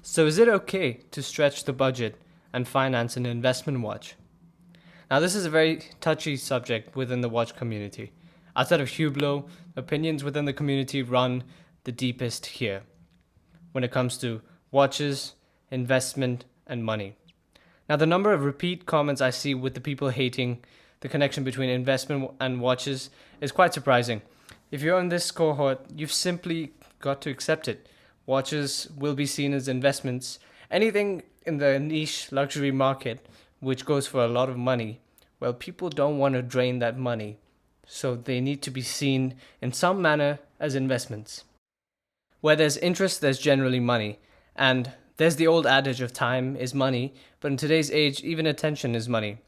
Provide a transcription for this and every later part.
So is it okay to stretch the budget and finance an investment watch? Now this is a very touchy subject within the watch community. Outside of Hublot, opinions within the community run the deepest here when it comes to watches, investment, and money. Now the number of repeat comments I see with the people hating the connection between investment and watches is quite surprising. If you're in this cohort, you've simply got to accept it. Watches will be seen as investments. Anything in the niche luxury market, which goes for a lot of money, well, people don't want to drain that money. So they need to be seen in some manner as investments. Where there's interest, there's generally money. And there's the old adage of time is money, but in today's age, even attention is money.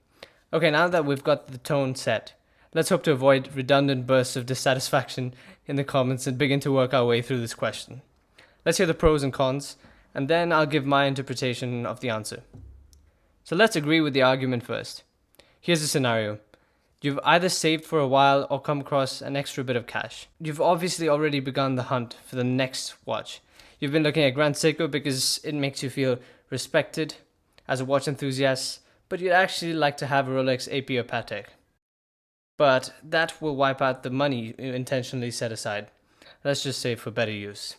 Okay, now that we've got the tone set, let's hope to avoid redundant bursts of dissatisfaction in the comments and begin to work our way through this question. Let's hear the pros and cons, and then I'll give my interpretation of the answer. So let's agree with the argument first. Here's the scenario. You've either saved for a while or come across an extra bit of cash. You've obviously already begun the hunt for the next watch. You've been looking at Grand Seiko because it makes you feel respected as a watch enthusiast, but you'd actually like to have a Rolex AP or Patek. But that will wipe out the money you intentionally set aside. Let's just say for better use.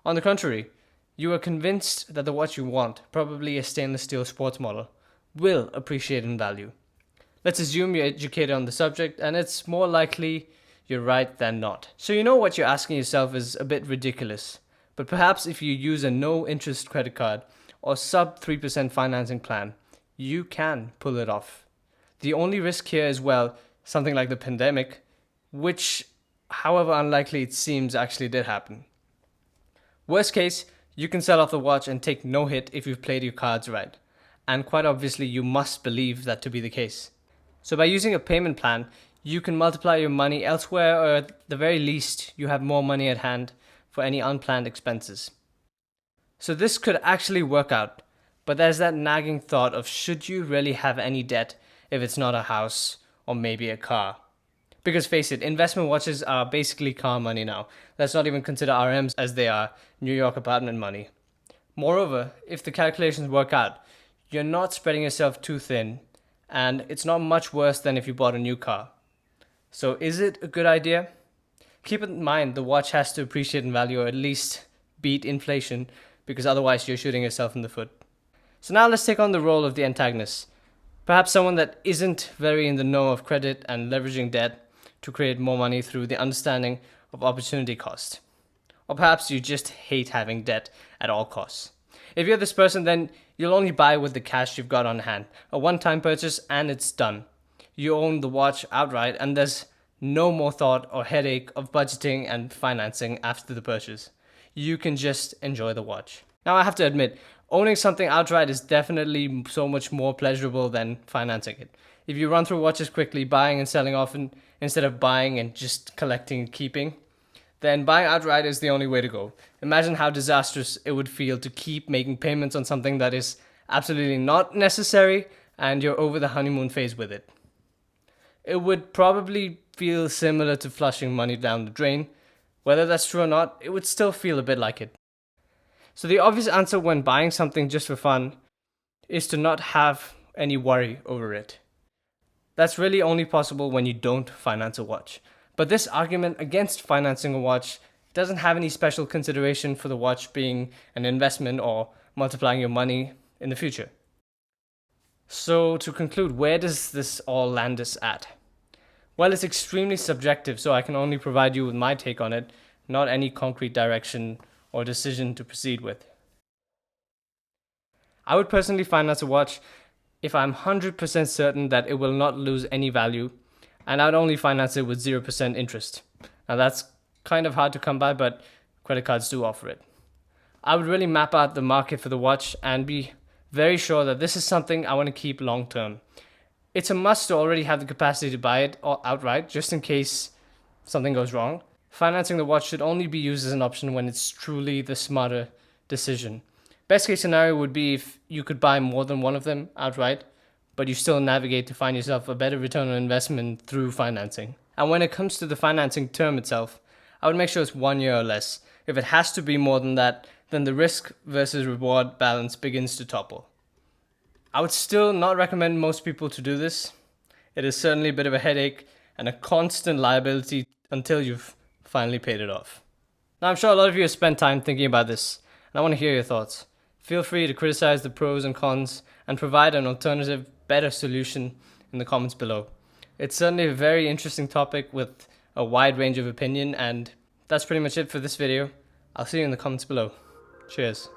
On the contrary, you are convinced that the watch you want, probably a stainless steel sports model, will appreciate in value. Let's assume you're educated on the subject, and it's more likely you're right than not. So you know what you're asking yourself is a bit ridiculous. But perhaps if you use a no-interest credit card or sub 3% financing plan, you can pull it off. The only risk here is, well, something like the pandemic, which, however unlikely it seems, actually did happen. Worst case, you can sell off the watch and take no hit if you've played your cards right. And quite obviously, you must believe that to be the case. So by using a payment plan, you can multiply your money elsewhere, or at the very least, you have more money at hand for any unplanned expenses. So this could actually work out, but there's that nagging thought of should you really have any debt if it's not a house or maybe a car? Because face it, investment watches are basically car money now. Let's not even consider RMs as they are New York apartment money. Moreover, if the calculations work out, you're not spreading yourself too thin, and it's not much worse than if you bought a new car. So is it a good idea? Keep in mind the watch has to appreciate in value or at least beat inflation, because otherwise you're shooting yourself in the foot. So now let's take on the role of the antagonist. Perhaps someone that isn't very in the know of credit and leveraging debt to create more money through the understanding of opportunity cost. Or perhaps you just hate having debt at all costs. If you're this person, then you'll only buy with the cash you've got on hand. A one-time purchase and it's done. You own the watch outright and there's no more thought or headache of budgeting and financing after the purchase. You can just enjoy the watch. Now I have to admit, owning something outright is definitely so much more pleasurable than financing it. If you run through watches quickly, buying and selling often, instead of buying and just collecting and keeping, then buying outright is the only way to go. Imagine how disastrous it would feel to keep making payments on something that is absolutely not necessary and you're over the honeymoon phase with it. It would probably feel similar to flushing money down the drain. Whether that's true or not, it would still feel a bit like it. So the obvious answer when buying something just for fun is to not have any worry over it. That's really only possible when you don't finance a watch. But this argument against financing a watch doesn't have any special consideration for the watch being an investment or multiplying your money in the future. So to conclude, where does this all land us at? Well, it's extremely subjective, so I can only provide you with my take on it, not any concrete direction or decision to proceed with. I would personally finance a watch if I'm 100% certain that it will not lose any value, and I'd only finance it with 0% interest. Now that's kind of hard to come by, but credit cards do offer it. I would really map out the market for the watch and be very sure that this is something I want to keep long term. It's a must to already have the capacity to buy it outright, just in case something goes wrong. Financing the watch should only be used as an option when it's truly the smarter decision. Best case scenario would be if you could buy more than one of them outright, but you still navigate to find yourself a better return on investment through financing. And when it comes to the financing term itself, I would make sure it's 1 year or less. If it has to be more than that, then the risk versus reward balance begins to topple. I would still not recommend most people to do this. It is certainly a bit of a headache and a constant liability until you've finally paid it off. Now, I'm sure a lot of you have spent time thinking about this, and I want to hear your thoughts. Feel free to criticize the pros and cons and provide an alternative, better solution in the comments below. It's certainly a very interesting topic with a wide range of opinion, and that's pretty much it for this video. I'll see you in the comments below. Cheers.